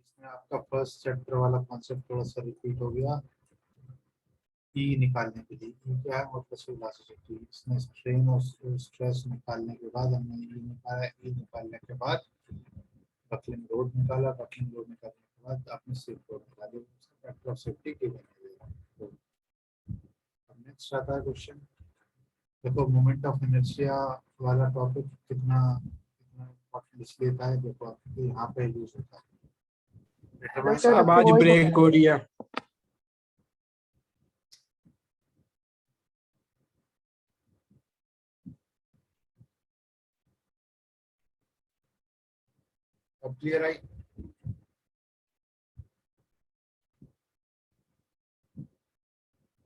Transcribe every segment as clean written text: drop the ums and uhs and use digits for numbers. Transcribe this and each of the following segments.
इसमें आपका first chapter वाला कॉन्सेप्ट थोड़ा सा रिपीट हो गया। ई निकालने के लिए ई क्या है, मोटर वेलोसिटी। इसमें स्ट्रेन और स्ट्रेस निकालने के बाद हमने ई निकाला। ई निकालने के बाद बकलिंग लोड निकाला। बकलिंग लोड निकालने के बाद आपने सेफ लोड निकाली, फैक्टर ऑफ सेफ्टी गिवन है। अब नेक्स्ट आता है क्वेश्चन। देखो मोमेंट ऑफ इनर्शिया वाला टॉपिक कितना इम्पोर्टेंट इसलिए था, देखो आपके यहाँ पे यूज होता है। हेलो सर, अब आज ब्रेक हो रही है। अब क्लियर आई?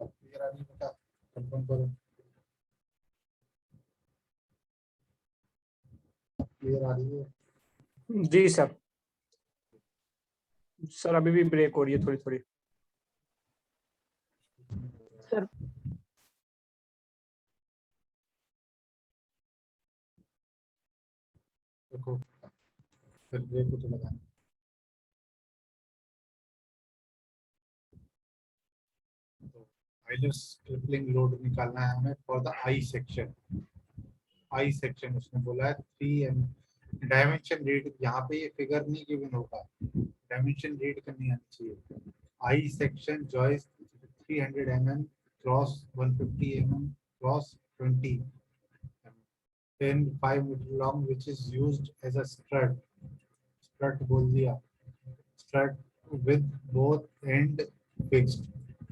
अब क्लियर आ रही बेटा? कंफर्म करो। क्लियर आ रही है? जी सर। सर अभी भी ब्रेक हो रही है थोड़ी थोड़ी। सर देखो फिर ब्रेक को तो लगाना। तो आइलर्स ट्रिपलिंग लोड निकालना है हमें for the I section. I section उसने बोला है 3 डायमेंशन रीड। यहाँ पे ये फिगर नहीं गिवन होगा, डायमेंशन रीड करनी आनी चाहिए। I section joist 300 mm cross 150 mm cross 20 10 5 metre long which is used as a strut. Strut बोल दिया। Strut with both end fixed.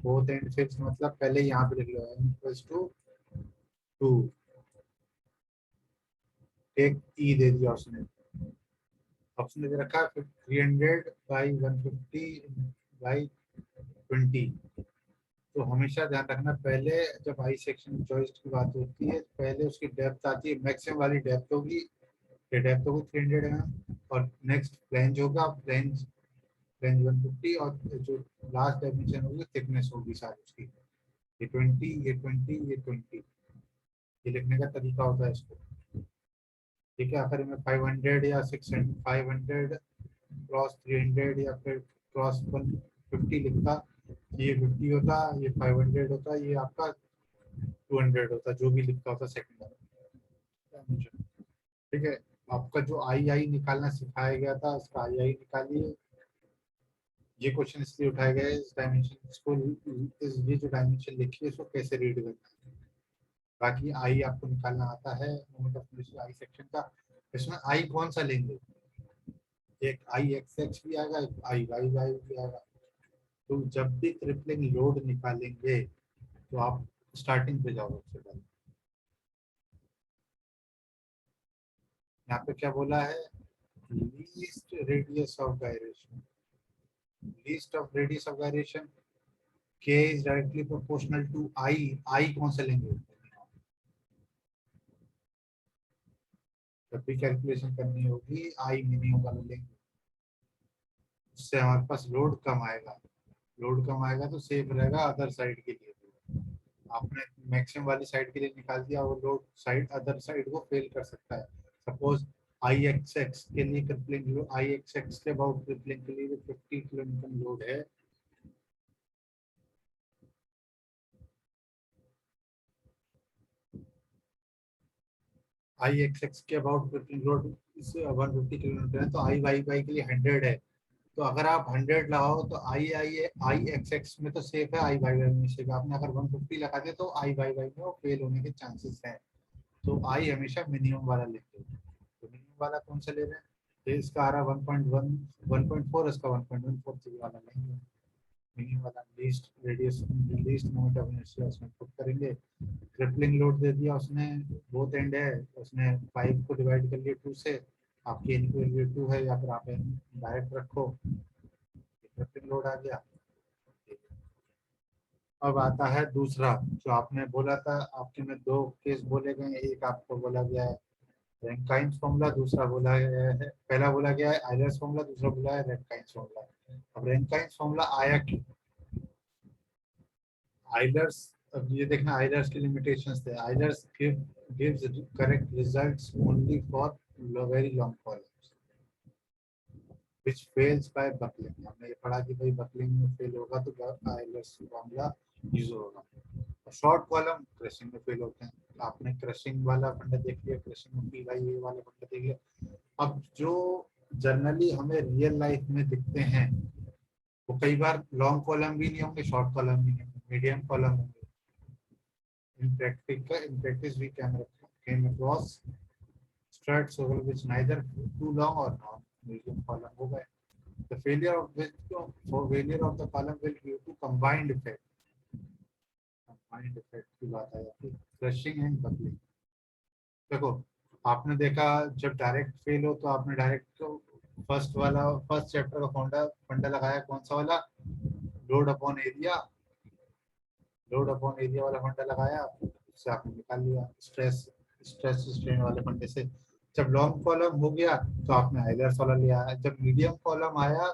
Both end fixed मतलब पहले यहाँ पे लिख लो n इक्वल्स टू 2। एक ई दे दिया उसने। ऑप्शन दे रखा है 300 बाई 150 बाई 20। तो हमेशा ध्यान रखना, पहले जब आई सेक्शन चॉइस की बात होती है पहले उसकी डेप्थ आती है। मैक्सिमम वाली डेप्थ होगी, ये डेप्थ होगी 300 mm और नेक्स्ट फ्लेंज होगा, फ्लेंज 150 और जो लास्ट डायमेंशन होगी थिकनेस होगी सारी उसकी। ये 20 ये 20 ये 20। ये लिखने का तरीका होता है इसको। ठीक है, आखिर में 500 या 600 500 क्रॉस 300 या फिर क्रॉस 150 लिखता, ये 50 होता, ये 500 होता, ये आपका 200 होता, जो भी लिखता होता सेकंड। ठीक है, आपका जो आई आई निकालना सिखाया गया था उसका आई आई निकालिए। ये क्वेश्चन इसलिए उठाया गया है इस डायमेंशन इसको, ये जो डायमेंशन लिखी है इसको कैसे रीड करना है। बाकी आई आपको निकालना आता है moment of inertia I section का। इसमें आई कौन सा लेंगे, एक आई एक्स एक्स भी आएगा, एक आई वाई वाई भी आएगा। तो जब भी ट्रिपलिंग लोड निकालेंगे तो आप स्टार्टिंग पे जाओ सबसे पहले। यहाँ पे क्या बोला है, least radius of gyration. Least of radius of gyration k is directly proportional to I। I कौन सा लेंगे, जब भी कैलकुलेशन करनी होगी I मिनिमम वाला लेंगे, उससे हमारे पास लोड कम आएगा। लोड कम आएगा तो सेफ रहेगा अदर साइड के लिए। आपने मैक्सिमम वाली साइड के लिए निकाल दिया, वो लोड साइड अदर साइड को फेल कर सकता है। सपोज आई एक्स एक्स के लिए ट्रिपलिंग आई एक्स एक्स के अबाउट ट्रिपलिंग के लिए 50 किलोन्यूटन लोड है। आई एक्स एक्स के अबाउट ट्रिपलिंग लोड 150 किलोमीटर है, तो आई वाई वाई के लिए 100 है। तो अगर आप 100 लगाओ तो आई आई आई एक्स एक्स में तो सेफ है, आई वाई वाई में सेफ है। आपने अगर 150 लगा दिया तो आई वाई वाई में वो फेल होने के चांसेस हैं। तो आई हमेशा मिनिमम वाला लेते हैं। तो मिनिमम वाला कौन सा ले रहे हैं, तो इसका आ रहा है 1.1 1.4, इसका 1.14 वाला लेंगे। मिनिमम वाला least radius least moment of inertia उसमें पुट करेंगे। ट्रिपलिंग लोड दे दिया उसने, बोथ एंड है, उसने 5 को डिवाइड कर लिया 2 से। आपकी एन की वैल्यू 2 है, या फिर आप एन डायरेक्ट रखो, ट्रिपलिंग लोड आ गया। अब आता है दूसरा, जो आपने बोला था, आपके में 2 केस बोले गए, एक आपको बोला गया है रैंकाइन्स फॉर्मूला, दूसरा बोला गया है, पहला बोला गया है आयलर्स फॉर्मूला, दूसरा बोला है रैंकाइन्स फॉर्मूला। अब रैंकाइन्स फॉर्मूला आया क्यों, आयलर्स, अब ये देखना आयलर्स की लिमिटेशंस थे। Euler's gives correct results only for very long columns which fails by buckling. हमने ये पढ़ा कि भाई buckling में फेल होगा तो Eilers फॉर्मूला यूज होगा। शॉर्ट कॉलम क्रशिंग में फेल होते हैं। आपने क्रशिंग वाला फंडा देख लिया, क्रशिंग में पी वाई ए वाला फंडा देख लिया। अब जो जनरली हमें रियल लाइफ में दिखते हैं वो कई बार लॉन्ग कॉलम भी नहीं होंगे, शॉर्ट कॉलम भी नहीं होंगे, मीडियम कॉलम होंगे। In practice we came across struts over which neither too long or not medium column हो गए। The failure of the column will due to combined effect की बात आ जाती है, क्रशिंग एंड बकलिंग। देखो आपने देखा जब डायरेक्ट फेल हो तो आपने डायरेक्ट फर्स्ट चैप्टर का फंडा लगाया, कौन सा वाला, लोड अपॉन एरिया वाला फंडा लगाया, उससे आपने निकाल लिया स्ट्रेस स्ट्रेन वाले फंडे से। जब लॉन्ग कॉलम हो गया तो आपने आइलर्स वाला लिया। जब मीडियम कॉलम आया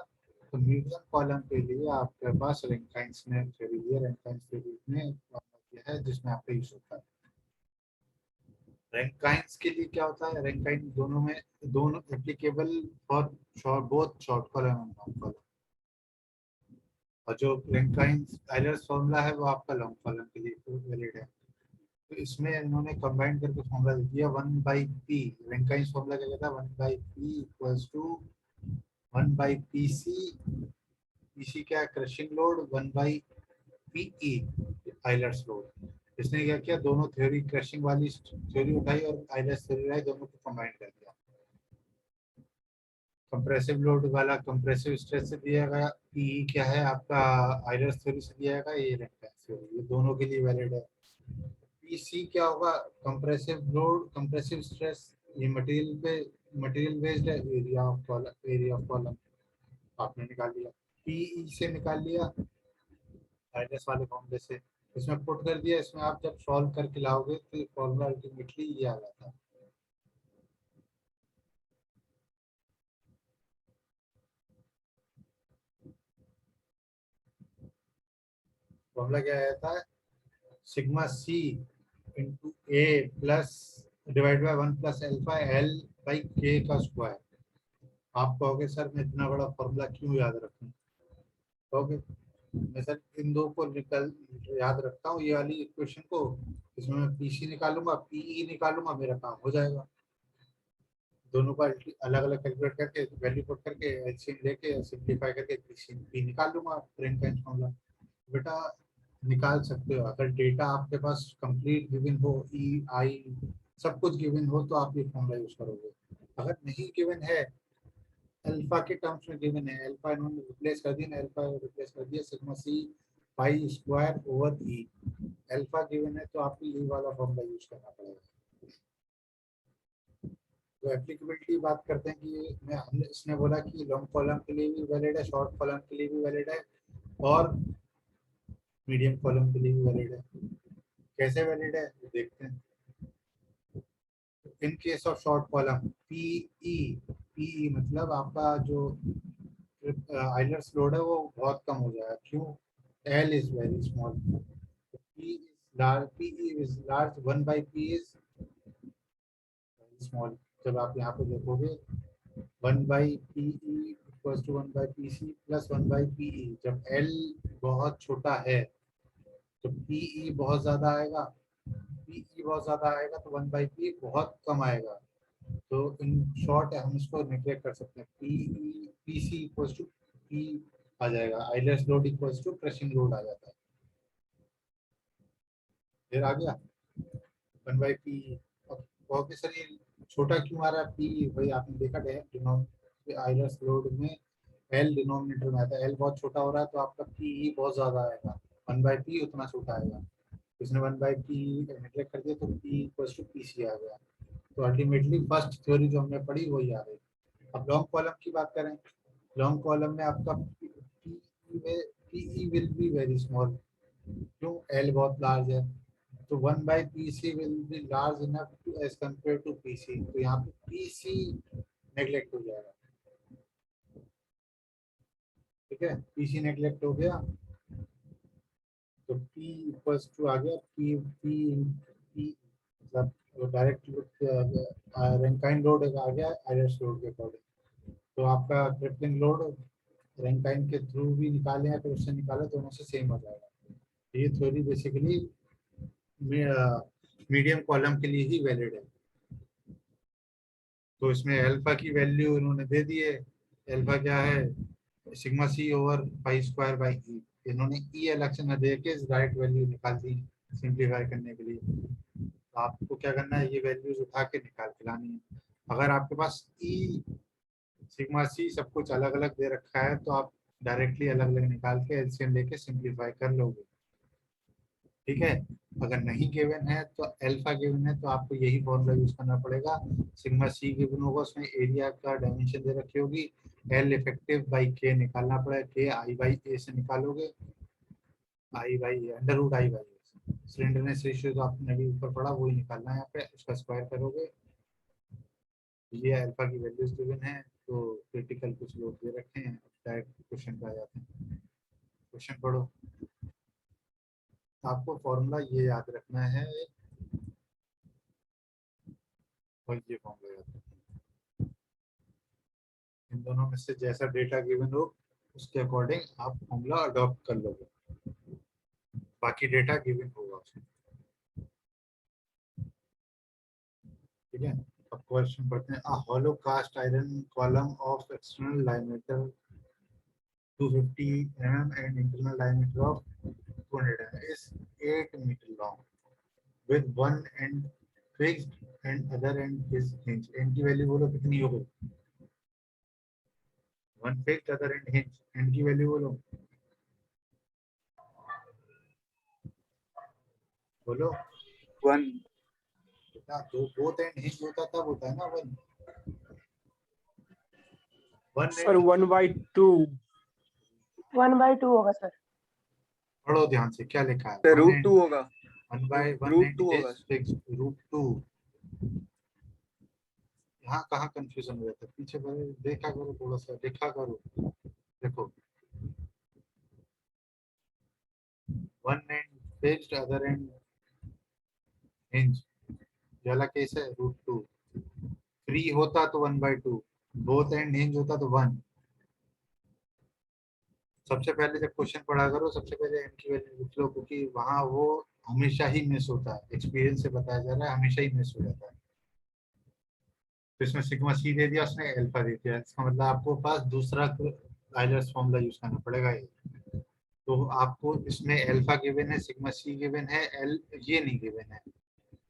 तो मीडियम कॉलम के लिए आपके पास रैंकाइन्स ने थ्योरी दिया, रैंकाइन्स थ्योरी ने किया है जिसमें आपका यूज होता है। रैंकाइन्स के लिए क्या होता है, रैंकाइन दोनों applicable for both short column and long column. और जो रैंकाइन्स आइलर्स फॉर्मूला है वो आपका लॉन्ग कॉलम के लिए वैलिड है। तो इसमें इन्होंने कंबाइन करके फॉर्मूला दे दिया 1/p। रैंकाइन्स फॉर्मूला क्या कहता है, 1/p equals to 1/pc। pc क्या है, crushing load, 1/pe Euler's load. इसने क्या किया, दोनों थ्योरी क्रशिंग वाली थ्योरी उठाई और आइलर्स थ्योरी उठाई, दोनों को कंबाइन कर दिया। कंप्रेसिव लोड वाला कंप्रेसिव स्ट्रेस से दिया गया, पी क्या है आपका आइलर्स थ्योरी से दिया गया, ये रैंकाइन्स थ्योरी, ये दोनों के लिए वैलिड है। पीसी क्या होगा, कंप्रेसिव लोड कंप्रेसिव स्ट्रेस, ये मटेरियल बेस्ड है, एरिया ऑफ कॉलम आपने निकाल लिया, पीई से निकाल लिया आइलर्स वाले फॉर्मूले से, इसमें पुट कर दिया। इसमें आप जब सॉल्व करके लाओगे तो ये फॉर्मूला अल्टीमेटली ये आ जाता है। फॉर्मूला क्या आता है, sigma C into A plus divide by 1 plus alpha L by K का स्क्वायर। आप कहोगे सर मैं इतना बड़ा फॉर्मूला क्यों याद रखूं, कहोगे मैं सर इन दो को याद रखता हूँ, ये वाली इक्वेशन को, इसमें मैं पीसी निकालूंगा, पीई निकालूंगा, मेरा काम हो जाएगा। दोनों का अलग अलग कैलकुलेट करके वैल्यू पुट करके एलसीएम लेके सिंपलीफाई करके पी निकाल लूंगा रैंकाइन्स फॉर्मूला। बेटा निकाल सकते हो, अगर डेटा आपके पास कंप्लीट गिवन हो, ई आई सब कुछ गिवन हो तो आप ये फॉर्मूला यूज करोगे। अगर नहीं गिवन है, अल्फा के टर्म्स में गिवन है, अल्फा इन्होंने रिप्लेस कर दिया, अल्फा रिप्लेस कर दिया sigma C pi square over E. Alpha given है तो आपको ये वाला फॉर्मूला यूज करना पड़ेगा। तो एप्लीकेबिलिटी बात करते हैं कि हमने इसने बोला कि लॉन्ग कॉलम के लिए भी वैलिड है, शॉर्ट कॉलम के लिए भी वैलिड है और मीडियम कॉलम के लिए भी वैलिड है। कैसे वैलिड है तो देखते हैं। In case of short column PE मतलब आपका जो आइलर्स लोड है वो बहुत कम हो जाएगा। क्यों, L is very small, P is large, PE is large, 1/p is small. जब आप यहाँ पे देखोगे 1/pe equals to 1/pc plus 1/pe, जब l बहुत छोटा है तो pe बहुत ज्यादा आएगा, pe बहुत ज्यादा आएगा तो 1/p बहुत कम आएगा। तो इन शॉर्ट हम इसको नेगलेक्ट कर सकते हैं, pc इक्वल्स टू p आ जाएगा, Euler's load equals to crushing load आ जाता है। फिर आ गया 1/pe। अब कहोगे सर ये छोटा क्यों आ रहा है p, भाई आपने देखा आइलर्स लोड में एल डिनोमिनेटर में आता है, एल बहुत छोटा हो रहा है तो आपका पी बहुत ज्यादा आएगा, 1/p उतना छोटा आएगा। इसने 1/p नेगलेक्ट कर दिया तो p इक्वल्स टू pc आ गया। तो अल्टीमेटली फर्स्ट थ्योरी जो हमने पढ़ी वही आ गई। अब लॉन्ग कॉलम की बात करें, लॉन्ग कॉलम में आपका PE will be very small, क्यों, एल बहुत लार्ज है, तो 1/pc will be large enough to as compare to pc, तो यहाँ पे pc नेगलेक्ट हो जाएगा। ठीक है, पीसी नेगलेक्ट हो गया तो P इक्वल्स टू आ गया P मतलब डायरेक्ट रैंकाइन लोड आ गया आइलर्स लोड के अकॉर्डिंग। तो आपका क्रिपलिंग लोड रन टाइम के थ्रू भी निकालें या फिर उससे निकालें, दोनों से सेम हो जाएगा। ये थ्योरी बेसिकली मीडियम कॉलम के लिए ही वैलिड है। तो इसमें अल्फा की वैल्यू इन्होंने दे दी है। अल्फा क्या है, sigma C over pi square by E. इन्होंने ई अलग से न दे के राइट वैल्यू निकाल दी सिंप्लीफाई करने के लिए। तो आपको क्या करना है, ये वैल्यूज उठा के निकाल के लानी है। अगर आपके पास ई सिग्मा सी सब कुछ अलग अलग दे रखा है तो आप डायरेक्टली अलग अलग निकाल के एलसीएम लेके सिंप्लीफाई कर लोगे, ठीक है। अगर नहीं गिवन है तो अल्फा गिवन है तो आपको यही फॉर्मूला यूज करना पड़ेगा। सिग्मा सी गिवन होगा, उसमें एरिया का डायमेंशन दे रखी होगी, एल इफेक्टिव बाई के निकालना पड़ेगा, के आई बाई ए से निकालोगे, I by under root I by slenderness ratio जो आपने अभी ऊपर पढ़ा वही निकालना है यहाँ पे, उसका स्क्वायर करोगे। ये अल्फा की वैल्यूज गिवन है, तो क्रिटिकल कुछ लोग दे रखे हैं, डायरेक्ट क्वेश्चन पे आ जाते हैं। क्वेश्चन पढ़ो। आपको फॉर्मूला ये याद रखना है और ये फॉर्मूला याद रखना है। इन दोनों में से जैसा डेटा गिवन हो उसके अकॉर्डिंग आप फॉर्मूला अडॉप्ट कर लोगे, बाकी डेटा गिवन होगा उसमें, ठीक है। अब क्वेश्चन पढ़ते हैं। A hollow cast iron column of external diameter 250 mm and internal diameter of 200 mm is 8 meter long with one end fixed and other end is hinged। end की वैल्यू बोलो कितनी हो गई, one fixed other end hinged। end की value बोलो, बोलो 1 बेटा। दो बोथ एंड हिंज होता तब होता है ना वन। वन सर 1/2 1/2 होगा सर। पढ़ो ध्यान से क्या लिखा है, रूट 2 होगा। One by one root and 2 होगा। Is fixed root 2। यहाँ कहाँ कंफ्यूजन हो जाता है, पीछे देखा करो, थोड़ा सा देखा करो। देखो one and fixed other and hinge, ये वाला केस है रूट 2। फ्री होता तो 1/2, बोथ एंड हिंज होता तो 1। सबसे पहले जब क्वेश्चन पढ़ा करो सबसे पहले एन की वैल्यू लिख लो, क्योंकि वहां वो हमेशा ही मिस होता है, एक्सपीरियंस से बताया जा रहा है, हमेशा ही मिस हो जाता है। तो इसमें सिग्मा सी दे दिया उसने, अल्फा दे दिया, इसका मतलब आपको पास दूसरा आइलर्स फॉर्मूला यूज करना पड़ेगा ये। तो आपको इसमें अल्फा गिवन है, सिग्मा सी गिवन है, एल ये नहीं गिवन है,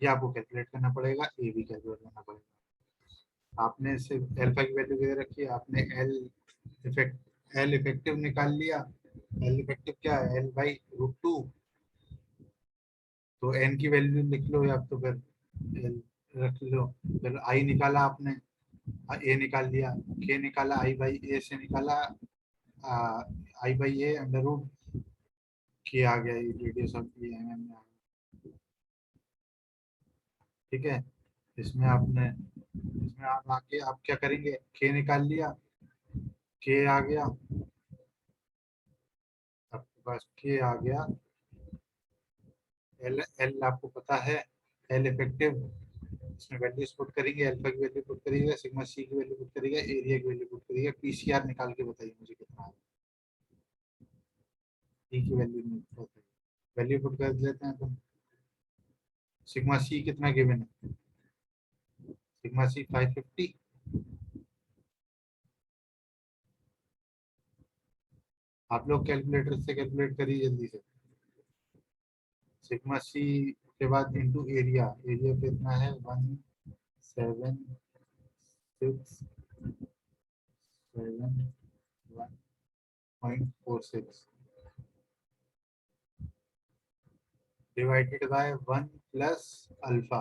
ये आपको कैलकुलेट करना पड़ेगा, ए भी कैलकुलेट करना पड़ेगा। आपने सिर्फ अल्फा की वैल्यू दे रखी है, आपने एल इफेक्टिव निकाल लिया। एल इफेक्टिव क्या है, एल बाई रूट 2। तो एन की वैल्यू लिख लो या तो फिर एल रख लो। फिर आई निकाला आपने, ए निकाल लिया, के निकाला, आई बाई ए से निकाला, आई बाई ए अंडर रूट के आ गया, ये रेडियस ऑफ ए एम में। ठीक है। इसमें आप आके आप क्या करेंगे, के निकाल लिया, के आ गया, आपके पास के आ गया। एल एल आपको पता है, एल इफेक्टिव, इसमें वैल्यूज पुट करेंगे, अल्फा की वैल्यू पुट करिएगा, सिग्मा सी की वैल्यू पुट करिएगा, एरिया की वैल्यू पुट करिएगा, पीसीआर निकाल के बताइए मुझे कितना है। ई की वैल्यू नहीं पता, वैल्यू पुट कर देते हैं अपन। सिग्मा सी कितना गिवन है, सिग्मा सी 550। आप लोग कैलकुलेटर से कैलकुलेट करिए जल्दी से। सिग्मा सी के बाद इंटू एरिया, एरिया कितना है 17671.46 divided by 1 plus alpha.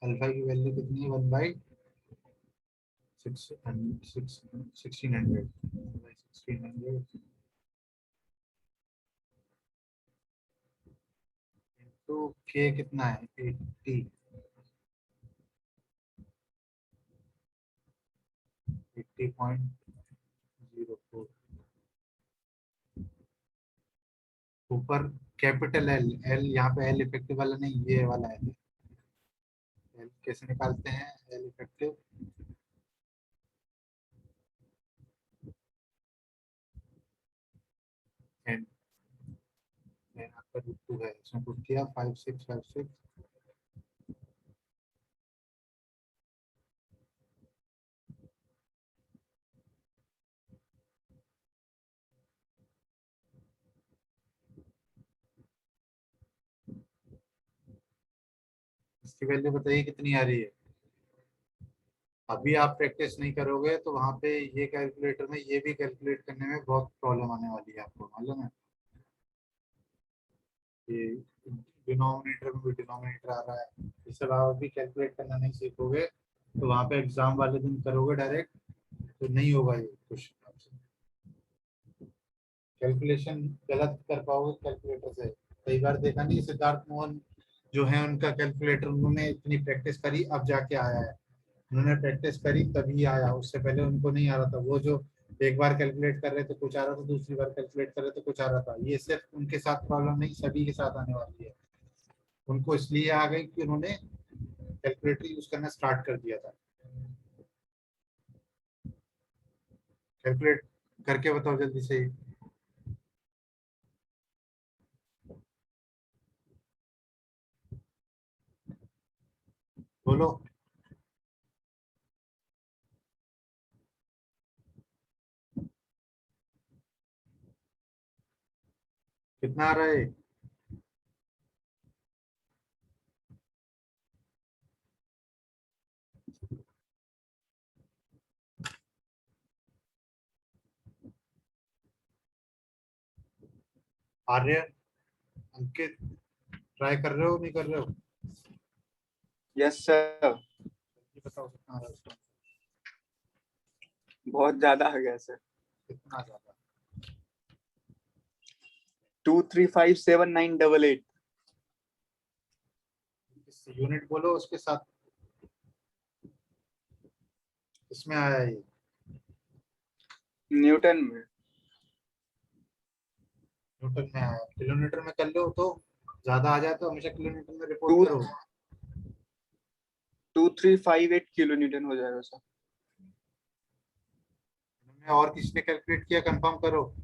Alpha की वैल्यू कितनी है, 1/1600 तो के कितना है 80, 80.04। ऊपर कैपिटल एल, एल यहाँ पे एल इफेक्टिव वाला नहीं, ये वाला है। एल कैसे निकालते हैं, एल इफेक्टिव है, इसमें पुट किया 5656। इसकी वैल्यू बताइए कितनी आ रही है। अभी आप प्रैक्टिस नहीं करोगे तो वहां पे ये कैलकुलेटर में ये भी कैलकुलेट करने में बहुत प्रॉब्लम आने वाली है, आपको मालूम है। ये डिनोमिनेटर में भी डिनोमिनेटर आ रहा है, इस सब आप भी कैलकुलेट करना नहीं सीखोगे तो वहां पे एग्जाम वाले दिन करोगे डायरेक्ट तो नहीं होगा ये क्वेश्चन आपसे। कैलकुलेशन गलत कर पाओगे कैलकुलेटर से। कई बार देखा नहीं, सिद्धार्थ मोहन जो है उनका कैलकुलेटर, उन्होंने इतनी प्रैक्टिस करी अब जाके आया है। उन्होंने प्रैक्टिस करी तभी आया, उससे पहले उनको नहीं आ रहा था। वो जो एक बार कैलकुलेट कर रहे थे कुछ आ रहा था, दूसरी बार कैलकुलेट कर रहे थे कुछ आ रहा था। ये सिर्फ उनके साथ प्रॉब्लम नहीं, सभी के साथ आने वाली है। उनको इसलिए आ गई कि उन्होंने कैलकुलेटर यूज करना स्टार्ट कर दिया था। कैलकुलेट करके बताओ जल्दी से। बोलो। कितना आ रहा है? आर्य, अंकित, ट्राई कर रहे हो नहीं कर रहे हो? यस सर, ये बताओ कितना आ रहा है इसका? बहुत ज्यादा आ गया सर। कितना ज्यादा? 2357988। यूनिट बोलो उसके साथ। इसमें आया है ये। न्यूटन में। न्यूटन में आया, किलोमीटर में कर लो तो ज्यादा आ जाए तो हमेशा किलोमीटर में रिपोर्ट Two- करो। 2358 किलो न्यूटन हो जाएगा सर। और किसने कैलकुलेट किया कंफर्म करो।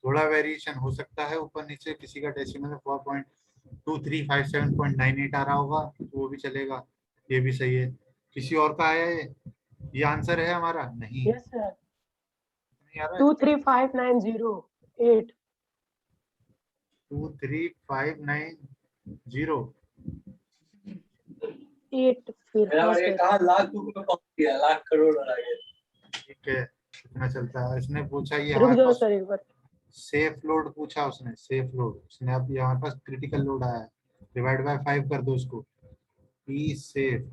थोड़ा वेरिएशन हो सकता है ऊपर नीचे, किसी का डेसिमल में 4.2357.98 आ रहा होगा तो वो भी चलेगा, ये भी सही है। किसी और का आया है ये आंसर है हमारा? नहीं, यस सर, नहीं आ रहा है। 235908। 23590। 8 फिर हाँ सर। लाख रुपए लाख करोड़ आ गया। ठीक है, कितना चलता है? इसने पूछा ये रुक हमारे जाओ पास सर एक बार। सेफ लोड पूछा उसने, सेफ लोड। उसने अब ये हमारे पास क्रिटिकल लोड आया है, डिवाइड बाय 5 कर दो इसको। पी सेफ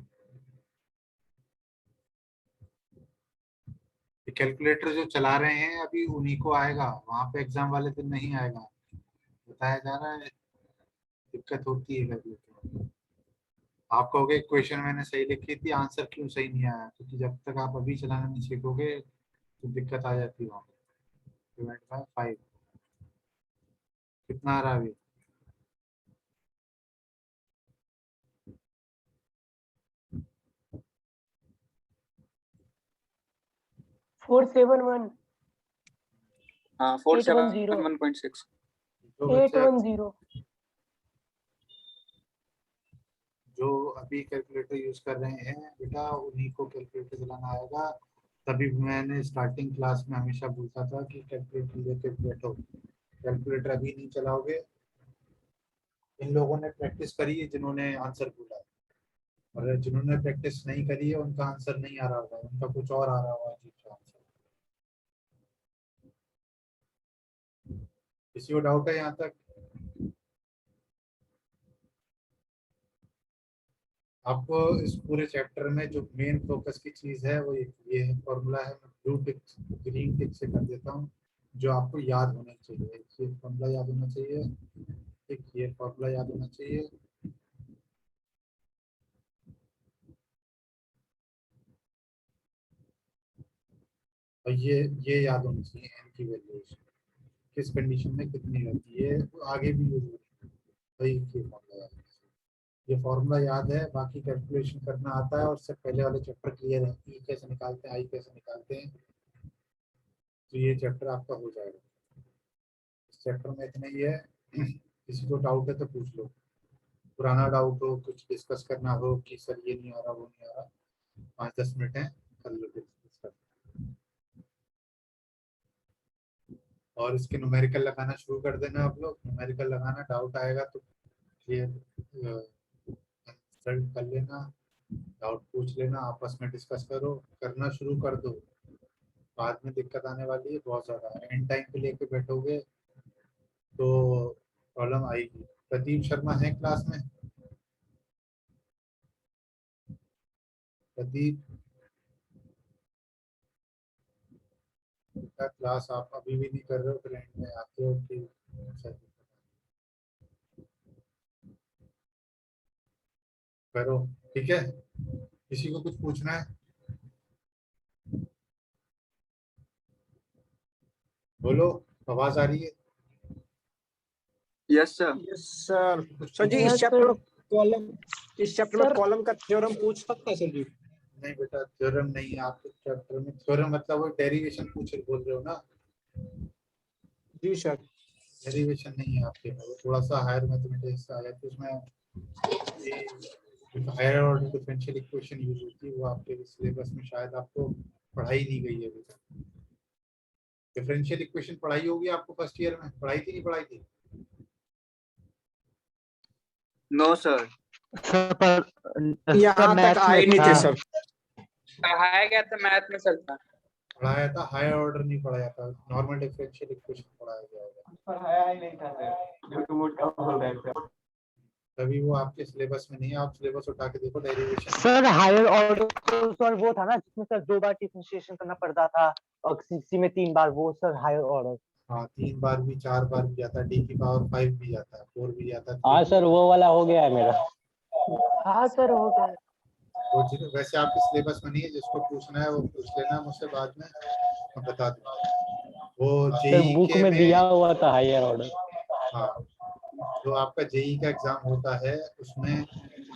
कैलकुलेटर जो चला रहे हैं अभी उन्हीं को आएगा, वहां पे एग्जाम वाले दिन नहीं आएगा, बताया जा रहा है। दिक्कत होती है कैलकुलेटर। आप कहोगे क्वेश्चन मैंने सही लिखी थी, आंसर क्यों सही नहीं आया? क्योंकि जब तक आप अभी चलाना नहीं सीखोगे तो दिक्कत आ जाती है वहां पे। डिवाइड बाय 5 कितना आ रहा है अभी? 471 हाँ 810 471.6। जो बच्चे 810। जो अभी कैलकुलेटर यूज कर रहे हैं बेटा उन्हीं को कैलकुलेटर चलाना आएगा। तभी मैंने स्टार्टिंग क्लास में हमेशा बोलता था कि कैलकुलेटर लेके बैठो। कैलकुलेटर अभी नहीं चलाओगे। इन लोगों ने प्रैक्टिस करी है जिन्होंने आंसर बोला है, और जिन्होंने प्रैक्टिस नहीं करी है उनका आंसर नहीं आ रहा होगा, उनका कुछ और आ रहा होगा अजीब सा आंसर। किसी को डाउट है यहाँ तक? आपको इस पूरे चैप्टर में जो मेन फोकस की चीज है वो ये फॉर्मूला है। मैं ब्लू टिक ग्रीन टिक से कर देता हूँ, जो आपको याद होना चाहिए। ये फॉर्मूला याद होना चाहिए, एक ये फॉर्मूला याद होना चाहिए। और ये याद होनी चाहिए, एन की वैल्यू किस कंडीशन में कितनी रहती है, वो आगे भी यूज होती है। वही ये फॉर्मूला याद होना चाहिए। ये फॉर्मूला याद है, बाकी कैलकुलेशन करना आता है और उससे पहले वाले चैप्टर क्लियर है, ई कैसे निकालते हैं, आई कैसे निकालते हैं, तो ये चैप्टर आपका हो जाएगा। इस चैप्टर में इतना ही है। किसी को डाउट है तो पूछ लो, पुराना डाउट हो, कुछ डिस्कस करना हो कि सर ये नहीं आ रहा, वो नहीं आ रहा, 5-10 मिनट है, कर लो डिस्कस। और इसके न्यूमेरिकल लगाना शुरू कर देना आप लोग, न्यूमेरिकल लगाना, डाउट आएगा तो ये कंसल्ट कर लेना, डाउट पूछ लेना, आपस में डिस्कस करो, करना शुरू कर दो। बाद में दिक्कत आने वाली है बहुत ज्यादा, एंड टाइम पे लेके बैठोगे तो प्रॉब्लम आएगी। प्रदीप शर्मा है क्लास में? प्रदीप का क्लास आप अभी भी नहीं कर रहे हो, फिर एंड में आते हो कि करो, ठीक है। किसी को कुछ पूछना है? बोलो, आवाज आ रही है? Yes sir. सर सर जी, Yes, इस चैप्टर sir. में कॉलम, इस चैप्टर में Sir. कॉलम का थ्योरम पूछ सकता है सर जी? नहीं बेटा, थ्योरम नहीं है आपके चैप्टर में। थ्योरम मतलब वो डेरिवेशन बोल रहे हो ना? जी सर। डेरिवेशन नहीं है आपके में, वो थोड़ा सा हायर मैथमेटिक्स आ जाती है उसमें। Higher order differential equation use होती है, वो आपके सिलेबस में शायद आपको पढ़ाई नहीं गई है अभी तक। डिफरेंशियल इक्वेशन पढ़ाई होगी आपको फर्स्ट ईयर में, पढ़ाई थी नहीं पढ़ाई थी? No sir. सर पर यहाँ तक मैथ आए में नहीं था। थे सर। पढ़ाया गया था मैथ में सर था। पढ़ाया था, हायर ऑर्डर नहीं पढ़ाया था, नॉर्मल डिफरेंशियल इक्वेशन पढ़ाया गया होगा। पढ़ाया ही नहीं था सर। तभी वो आपके सिलेबस में नहीं है। आप सिलेबस उठा के देखो, डेरिवेशन सर हायर ऑर्डर तो सर वो था ना जिसमें सर 2 बार डिफरेंशिएशन करना पड़ता था और किसी में 3 बार, वो सर हायर ऑर्डर। हाँ, 3 बार भी 4 बार भी जाता है, डी की पावर 5 भी जाता है, 4 भी जाता है। हाँ सर वो वाला हो गया है मेरा। हाँ सर, हो गया। वो वैसे आपके सिलेबस में नहीं है, जिसको पूछना है वो पूछ लेना मुझसे बाद में, मैं बता दूंगा। वो सर जेई बुक के में दिया में, हुआ था हायर ऑर्डर। हाँ, जो आपका जेई का एग्जाम होता है उसमें,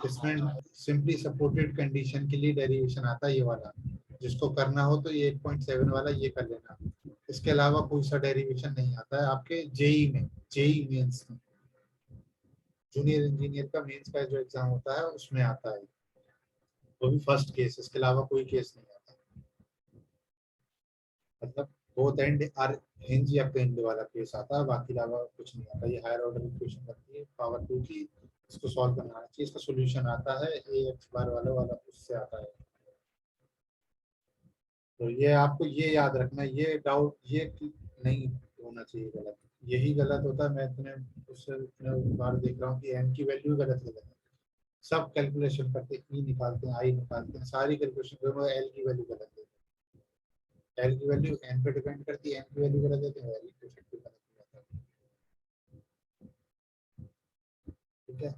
इसमें सिंपली सपोर्टेड कंडीशन के लिए डेरिवेशन आता है, ये वाला जिसको करना हो तो ये 8.7 वाला ये कर लेना। इसके अलावा कोई सा डेरिवेशन नहीं आता है आपके जेई में, जेई मेंस में, जूनियर इंजीनियर का मेंस का जो एग्जाम होता है उसमें आता है, वो भी फर्स्ट केस, इसके अलावा कोई केस नहीं आता। मतलब बोथ एंड आर हिंज या पिंड वाला केस आता है, बाकी अलावा कुछ नहीं आता। ये हायर ऑर्डर इक्वेशन बनती है पावर 2 की, इसको सॉल्व करना आना चाहिए, इसका सॉल्यूशन आता है ए एक्स बार वाला उससे आता है। तो ये आपको ये याद रखना, ये डाउट ये नहीं होना चाहिए गलत, यही गलत होता है। मैं इतने उससे इतने बार देख रहा हूँ कि एन की वैल्यू गलत है, सब कैलकुलेशन करते हैं, ई निकालते हैं, आई निकालते हैं, सारी कैलकुलेशन, एल की वैल्यू गलत है। एल की वैल्यू एन पे डिपेंड करती है, एन की वैल्यू गलत है तो एल की वैल्यू गलत हो जाता है। ठीक है,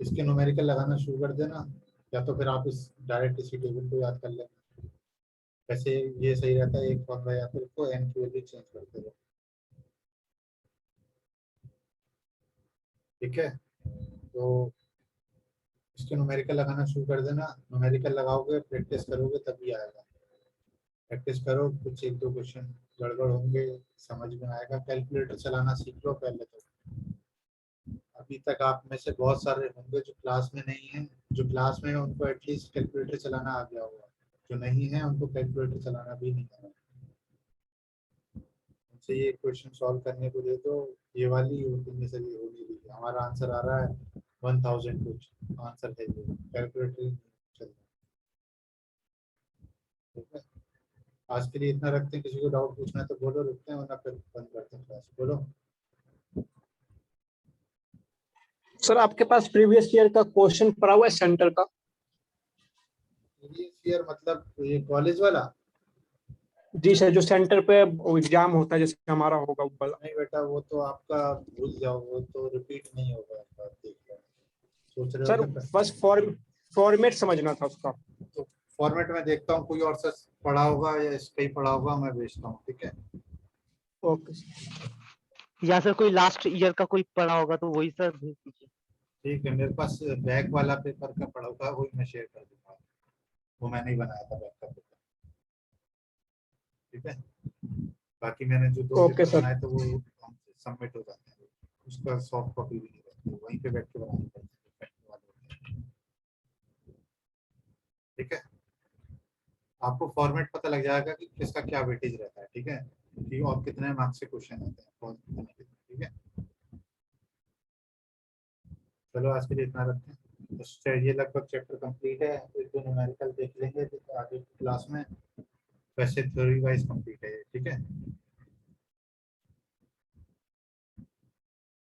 इसके न्यूमेरिकल लगाना शुरू कर देना, या तो फिर आप इस डायरेक्ट इसी टेबल को याद कर लेना। वैसे ये सही रहता है, एक फॉर्मूला या फिर इसको एन की वैल्यू चेंज करते रहो। ठीक है, तो इसके न्यूमेरिकल लगाना शुरू कर देना। न्यूमेरिकल लगाओगे, प्रैक्टिस करोगे तभी आएगा। प्रैक्टिस करो, कुछ 1-2 क्वेश्चन गड़बड़ होंगे, समझ में आएगा। कैलकुलेटर चलाना सीख लो पहले तो। अभी तक आप में से बहुत सारे होंगे जो क्लास में नहीं है, जो क्लास में है उनको एटलीस्ट कैलकुलेटर चलाना आ गया होगा, जो नहीं है उनको कैलकुलेटर चलाना भी नहीं आना। उनसे ये क्वेश्चन सॉल्व करने को दे दो, ये वाली में से भी हो नहीं रही है, हमारा आंसर आ रहा है 1000 कुछ आंसर है, ये कैलकुलेटर चल रहा है। ठीक है, आज के लिए इतना रखते हैं, किसी को डाउट पूछना है तो बोलो, रुकते हैं वरना फिर बंद करते हैं क्लास। बोलो। सर आपके पास प्रीवियस ईयर का क्वेश्चन पड़ा हुआ है सेंटर का? प्रीवियस ईयर मतलब ये कॉलेज वाला? जी सर, जो सेंटर पे एग्जाम होता है जैसे हमारा होगा वो वाला। नहीं बेटा, वो तो आपका भूल जाओ, वो तो रिपीट नहीं होगा, एक बार देख लो। सोच रहे हो सर क्या? बस फॉर्मेट समझना था उसका। तो फॉर्मेट में देखता हूँ, कोई और सा पढ़ा होगा या इसका ही पढ़ा होगा, मैं भेजता हूँ। ठीक है, ओके। या सर कोई लास्ट ईयर का कोई पढ़ा होगा तो वही सर भेज दीजिए। ठीक है, मेरे पास बैक वाला पेपर का पड़ा हुआ है, वही मैं शेयर कर दूंगा। वो मैंने ही बनाया था बैक का पेपर। ठीक है, बाकी मैंने जो 2 ओके पेपर सर। बनाए थे वो सबमिट हो जाते हैं, उसका सॉफ्ट कॉपी भी नहीं रहती, वहीं पे बैठ के बनानी पड़ती है। ठीक है, आपको फॉर्मेट पता लग जाएगा कि किसका क्या वेटेज रहता है। ठीक है, कि और कितने मार्क्स से क्वेश्चन आते हैं और ठीक है। चलो आज के लिए इतना रखते हैं। तो ये लगभग चैप्टर कंप्लीट है, एक दो न्यूमेरिकल देख लेंगे तो आगे क्लास में, वैसे थ्योरी वाइज कंप्लीट है। ठीक है।